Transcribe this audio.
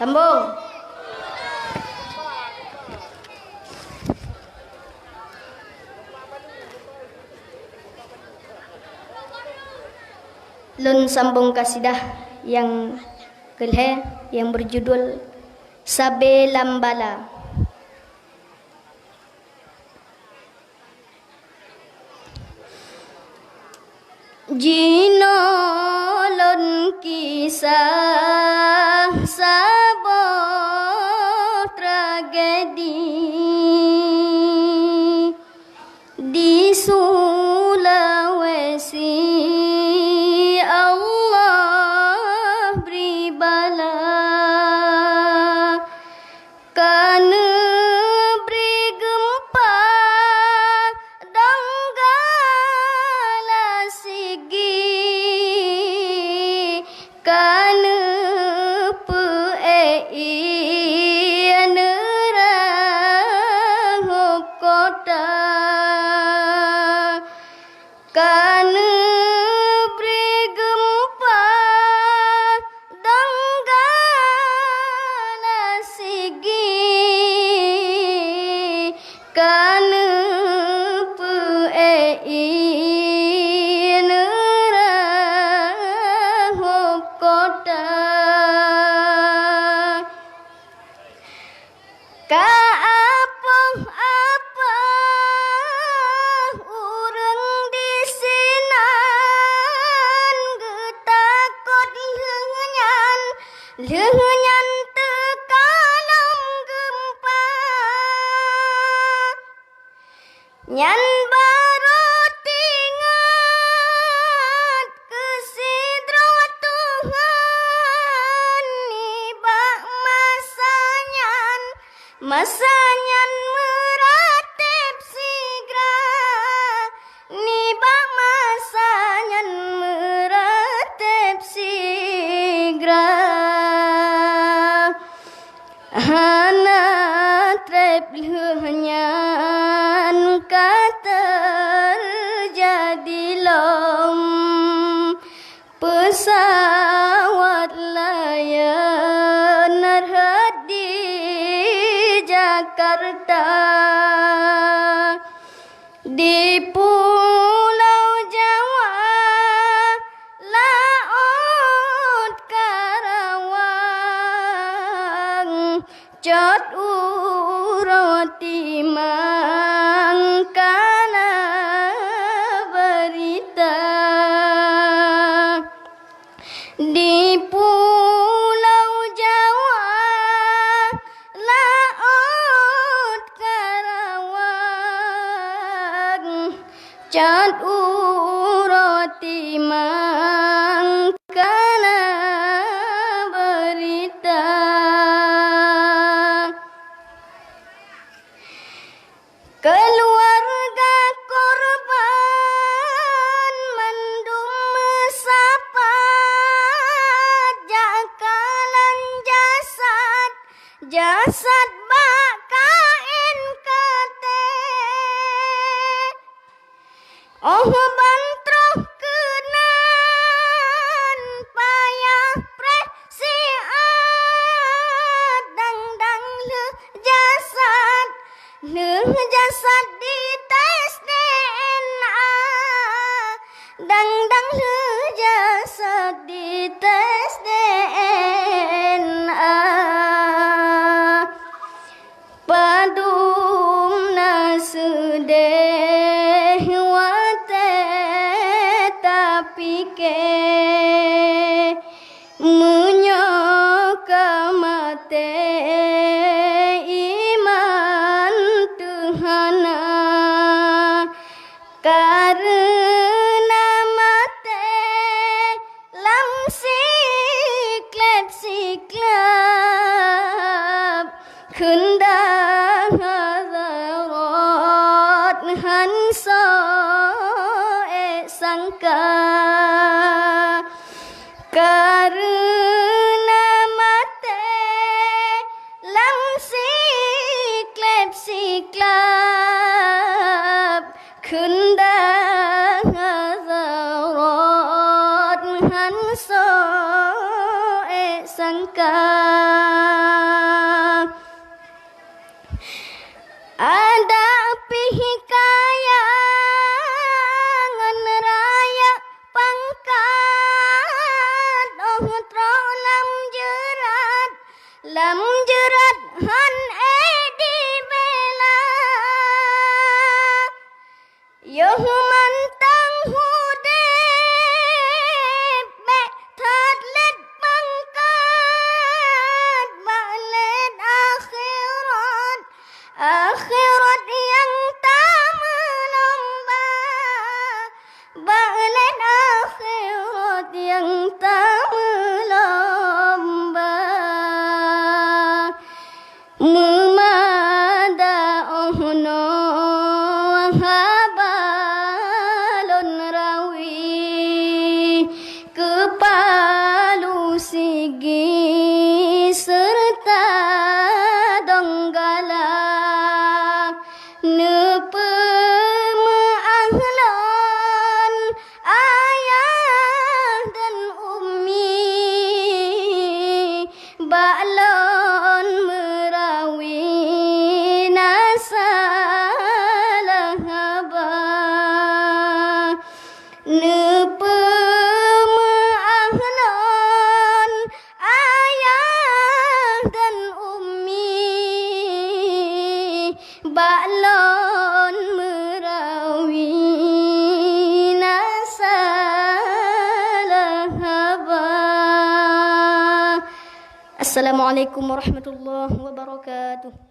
Sambung. Lun sambung kasidah yang kelih yang berjudul Sabe Lambala. Jino lon kisah sebuah tragedi di Sulawesi. Allah beri bala karena beri gempa donggala sigi karena peei nerang kota karena karena peei nerang kota ka apa urang di sinan getakot leunyan tekalong gempa nyan baru tingat kesidro Tuhan nibak masanyan meratep sigra nibak masanyan meratep sigra hana trep leunyan terjadi lom pesawat Lion Air di Jakarta di Pulau Jawa laut Karawang cot uroti mangkana berita di Pulau Jawa laut Karawang cot uroti mangkana berita keluarga korban mendung mesapa jakalan jasad bak KNKT oh bantroh kenan payah presiat dang le jasad di tes DNA dang le jasad di tes DNA padumna sedeh wate tapi ke menyoka mate iman Tuhana karena mate lam siklep kendang hadarat hanso sangka karena mate lam siklep kendang hadarat hanso sangka Lam jerat han di bela Yo mantang hude be thật lết bangkat balik akhirat yang tak melomba balik akhirat yang tak melomba memada ohno habalon rawi kepalu sigi serta donggala nepemaahlon ayah dan ummi balon merawi nasalah abah nepemaahlon ayah dan ummi balon merawi nasalah abah. Assalamualaikum warahmatullahi wabarakatuh.